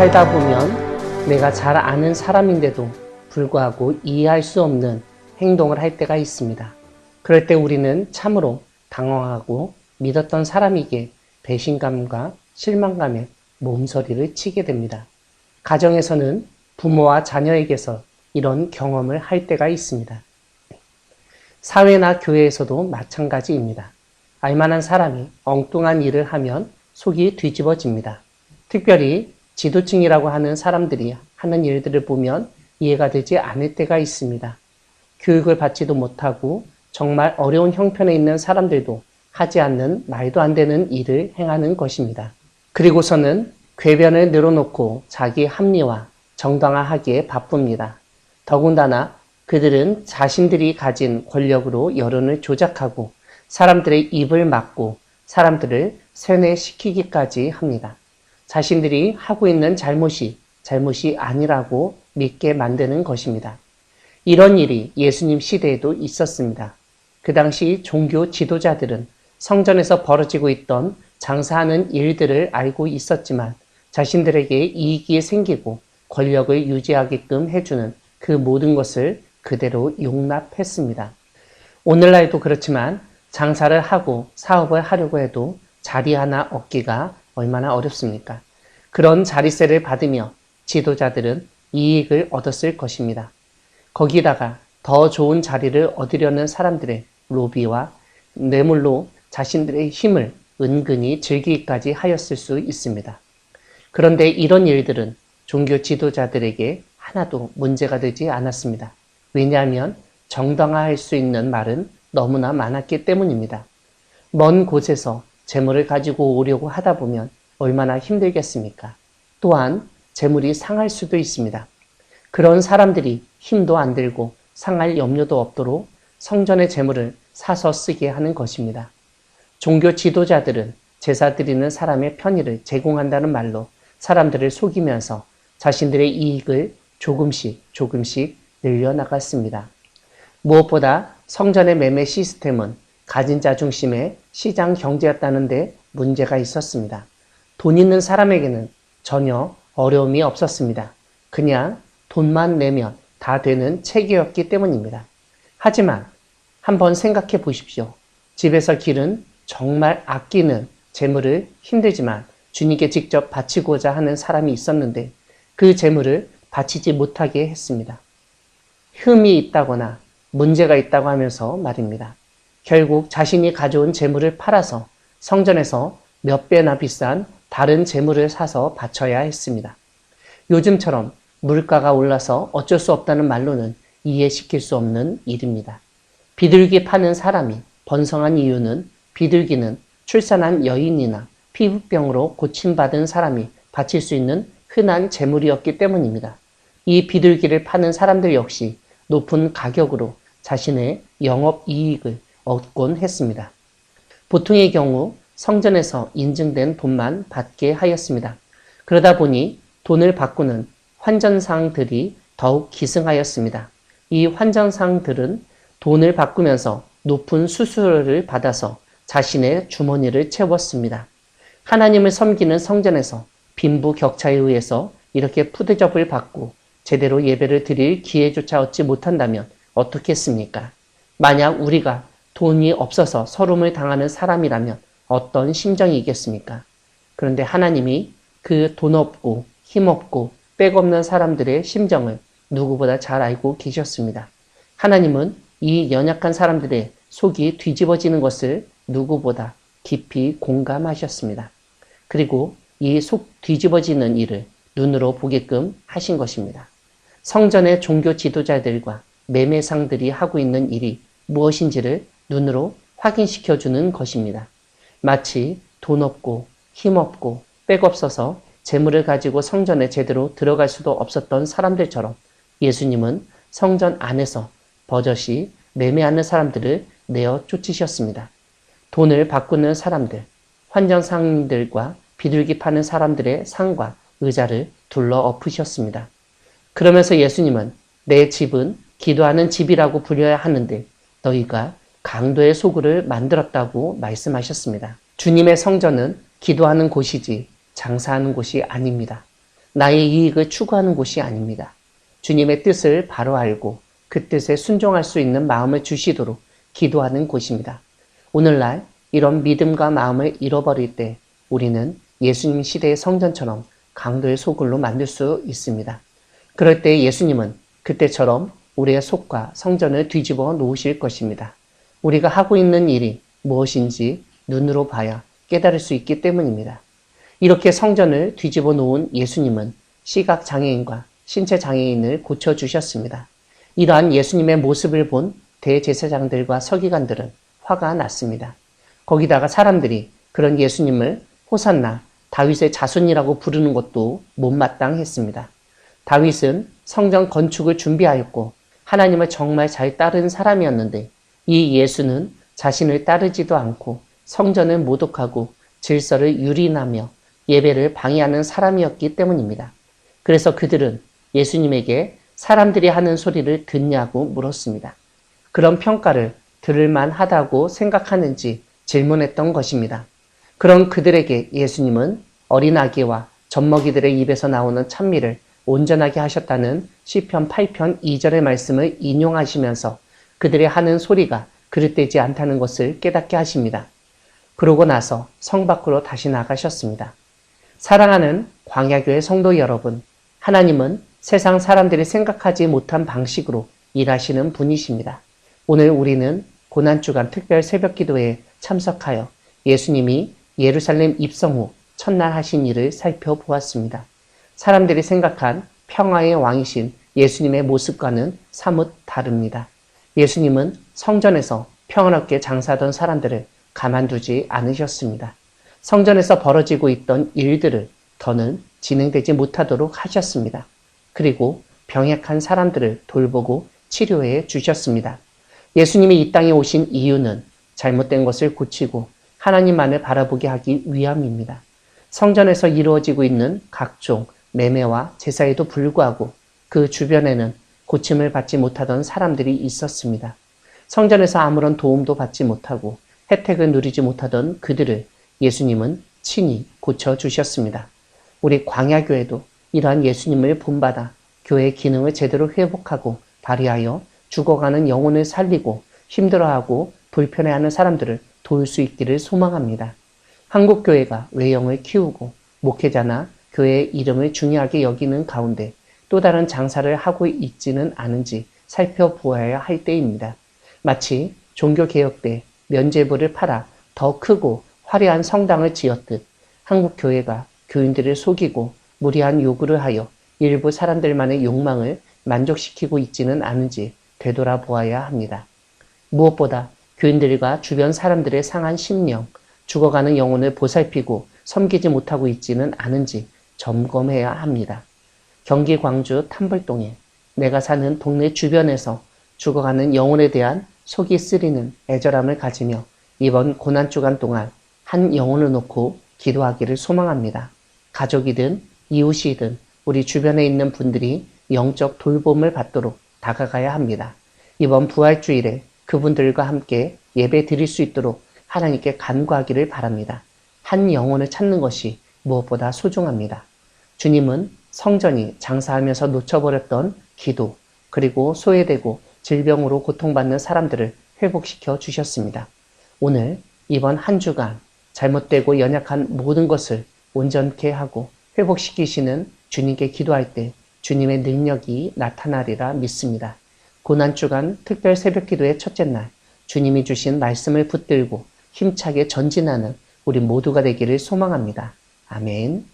살다 보면 내가 잘 아는 사람인데도 불구하고 이해할 수 없는 행동을 할 때가 있습니다. 그럴 때 우리는 참으로 당황하고 믿었던 사람에게 배신감과 실망감에 몸서리를 치게 됩니다. 가정에서는 부모와 자녀에게서 이런 경험을 할 때가 있습니다. 사회나 교회에서도 마찬가지입니다. 알만한 사람이 엉뚱한 일을 하면 속이 뒤집어집니다. 특별히 지도층이라고 하는 사람들이 하는 일들을 보면 이해가 되지 않을 때가 있습니다. 교육을 받지도 못하고 정말 어려운 형편에 있는 사람들도 하지 않는 말도 안 되는 일을 행하는 것입니다. 그리고서는 궤변을 늘어놓고 자기 합리화, 정당화하기에 바쁩니다. 더군다나 그들은 자신들이 가진 권력으로 여론을 조작하고 사람들의 입을 막고 사람들을 세뇌시키기까지 합니다. 자신들이 하고 있는 잘못이 아니라고 믿게 만드는 것입니다. 이런 일이 예수님 시대에도 있었습니다. 그 당시 종교 지도자들은 성전에서 벌어지고 있던 장사하는 일들을 알고 있었지만 자신들에게 이익이 생기고 권력을 유지하게끔 해주는 그 모든 것을 그대로 용납했습니다. 오늘날도 그렇지만 장사를 하고 사업을 하려고 해도 자리 하나 얻기가 얼마나 어렵습니까? 그런 자리세를 받으며 지도자들은 이익을 얻었을 것입니다. 거기다가 더 좋은 자리를 얻으려는 사람들의 로비와 뇌물로 자신들의 힘을 은근히 즐기기까지 하였을 수 있습니다. 그런데 이런 일들은 종교 지도자들에게 하나도 문제가 되지 않았습니다. 왜냐하면 정당화할 수 있는 말은 너무나 많았기 때문입니다. 먼 곳에서 재물을 가지고 오려고 하다 보면 얼마나 힘들겠습니까? 또한 재물이 상할 수도 있습니다. 그런 사람들이 힘도 안 들고 상할 염려도 없도록 성전의 재물을 사서 쓰게 하는 것입니다. 종교 지도자들은 제사 드리는 사람의 편의를 제공한다는 말로 사람들을 속이면서 자신들의 이익을 조금씩 늘려나갔습니다. 무엇보다 성전의 매매 시스템은 가진 자 중심의 시장 경제였다는데 문제가 있었습니다. 돈 있는 사람에게는 전혀 어려움이 없었습니다. 그냥 돈만 내면 다 되는 체계였기 때문입니다. 하지만 한번 생각해 보십시오. 집에서 기른 정말 아끼는 재물을 힘들지만 주님께 직접 바치고자 하는 사람이 있었는데 그 재물을 바치지 못하게 했습니다. 흠이 있다거나 문제가 있다고 하면서 말입니다. 결국 자신이 가져온 재물을 팔아서 성전에서 몇 배나 비싼 다른 재물을 사서 바쳐야 했습니다. 요즘처럼 물가가 올라서 어쩔 수 없다는 말로는 이해시킬 수 없는 일입니다. 비둘기 파는 사람이 번성한 이유는 비둘기는 출산한 여인이나 피부병으로 고침받은 사람이 바칠 수 있는 흔한 재물이었기 때문입니다. 이 비둘기를 파는 사람들 역시 높은 가격으로 자신의 영업이익을 얻곤 했습니다. 보통의 경우 성전에서 인증된 돈만 받게 하였습니다. 그러다 보니 돈을 바꾸는 환전상들이 더욱 기승하였습니다. 이 환전상들은 돈을 바꾸면서 높은 수수료를 받아서 자신의 주머니를 채웠습니다. 하나님을 섬기는 성전에서 빈부격차에 의해서 이렇게 푸대접을 받고 제대로 예배를 드릴 기회조차 얻지 못한다면 어떻겠습니까? 만약 우리가 돈이 없어서 서름을 당하는 사람이라면 어떤 심정이겠습니까? 그런데 하나님이 그 돈 없고 힘 없고 백 없는 사람들의 심정을 누구보다 잘 알고 계셨습니다. 하나님은 이 연약한 사람들의 속이 뒤집어지는 것을 누구보다 깊이 공감하셨습니다. 그리고 이 속 뒤집어지는 일을 눈으로 보게끔 하신 것입니다. 성전의 종교 지도자들과 매매상들이 하고 있는 일이 무엇인지를 눈으로 확인시켜주는 것입니다. 마치 돈 없고 힘 없고 백 없어서 재물을 가지고 성전에 제대로 들어갈 수도 없었던 사람들처럼 예수님은 성전 안에서 버젓이 매매하는 사람들을 내어 쫓으셨습니다. 돈을 바꾸는 사람들, 환전상들과 비둘기 파는 사람들의 상과 의자를 둘러 엎으셨습니다. 그러면서 예수님은 내 집은 기도하는 집이라고 불려야 하는데 너희가 강도의 소굴을 만들었다고 말씀하셨습니다. 주님의 성전은 기도하는 곳이지 장사하는 곳이 아닙니다. 나의 이익을 추구하는 곳이 아닙니다. 주님의 뜻을 바로 알고 그 뜻에 순종할 수 있는 마음을 주시도록 기도하는 곳입니다. 오늘날 이런 믿음과 마음을 잃어버릴 때 우리는 예수님 시대의 성전처럼 강도의 소굴로 만들 수 있습니다. 그럴 때 예수님은 그때처럼 우리의 속과 성전을 뒤집어 놓으실 것입니다. 우리가 하고 있는 일이 무엇인지 눈으로 봐야 깨달을 수 있기 때문입니다. 이렇게 성전을 뒤집어 놓은 예수님은 시각장애인과 신체장애인을 고쳐주셨습니다. 이러한 예수님의 모습을 본 대제사장들과 서기관들은 화가 났습니다. 거기다가 사람들이 그런 예수님을 호산나 다윗의 자손이라고 부르는 것도 못마땅했습니다. 다윗은 성전 건축을 준비하였고 하나님을 정말 잘 따르는 사람이었는데 이 예수는 자신을 따르지도 않고 성전을 모독하고 질서를 유린하며 예배를 방해하는 사람이었기 때문입니다. 그래서 그들은 예수님에게 사람들이 하는 소리를 듣냐고 물었습니다. 그런 평가를 들을만 하다고 생각하는지 질문했던 것입니다. 그런 그들에게 예수님은 어린아기와 젖먹이들의 입에서 나오는 찬미를 온전하게 하셨다는 시편 8편 2절의 말씀을 인용하시면서 그들의 하는 소리가 그릇되지 않다는 것을 깨닫게 하십니다. 그러고 나서 성 밖으로 다시 나가셨습니다. 사랑하는 광야교회 성도 여러분, 하나님은 세상 사람들이 생각하지 못한 방식으로 일하시는 분이십니다. 오늘 우리는 고난주간 특별 새벽기도에 참석하여 예수님이 예루살렘 입성 후 첫날 하신 일을 살펴보았습니다. 사람들이 생각한 평화의 왕이신 예수님의 모습과는 사뭇 다릅니다. 예수님은 성전에서 평화롭게 장사하던 사람들을 가만두지 않으셨습니다. 성전에서 벌어지고 있던 일들을 더는 진행되지 못하도록 하셨습니다. 그리고 병약한 사람들을 돌보고 치료해 주셨습니다. 예수님이 이 땅에 오신 이유는 잘못된 것을 고치고 하나님만을 바라보게 하기 위함입니다. 성전에서 이루어지고 있는 각종 매매와 제사에도 불구하고 그 주변에는 고침을 받지 못하던 사람들이 있었습니다. 성전에서 아무런 도움도 받지 못하고 혜택을 누리지 못하던 그들을 예수님은 친히 고쳐주셨습니다. 우리 광야교회도 이러한 예수님을 본받아 교회의 기능을 제대로 회복하고 발휘하여 죽어가는 영혼을 살리고 힘들어하고 불편해하는 사람들을 도울 수 있기를 소망합니다. 한국교회가 외형을 키우고 목회자나 교회의 이름을 중요하게 여기는 가운데 또 다른 장사를 하고 있지는 않은지 살펴보아야 할 때입니다. 마치 종교개혁 때 면죄부를 팔아 더 크고 화려한 성당을 지었듯 한국교회가 교인들을 속이고 무리한 요구를 하여 일부 사람들만의 욕망을 만족시키고 있지는 않은지 되돌아보아야 합니다. 무엇보다 교인들과 주변 사람들의 상한 심령, 죽어가는 영혼을 보살피고 섬기지 못하고 있지는 않은지 점검해야 합니다. 경기 광주 탐벌동에 내가 사는 동네 주변에서 죽어가는 영혼에 대한 속이 쓰리는 애절함을 가지며 이번 고난주간 동안 한 영혼을 놓고 기도하기를 소망합니다. 가족이든 이웃이든 우리 주변에 있는 분들이 영적 돌봄을 받도록 다가가야 합니다. 이번 부활주일에 그분들과 함께 예배 드릴 수 있도록 하나님께 간구하기를 바랍니다. 한 영혼을 찾는 것이 무엇보다 소중합니다. 주님은 성전이 장사하면서 놓쳐버렸던 기도, 그리고 소외되고 질병으로 고통받는 사람들을 회복시켜 주셨습니다. 오늘 이번 한 주간 잘못되고 연약한 모든 것을 온전케 하고 회복시키시는 주님께 기도할 때 주님의 능력이 나타나리라 믿습니다. 고난주간 특별 새벽기도의 첫째 날 주님이 주신 말씀을 붙들고 힘차게 전진하는 우리 모두가 되기를 소망합니다. 아멘.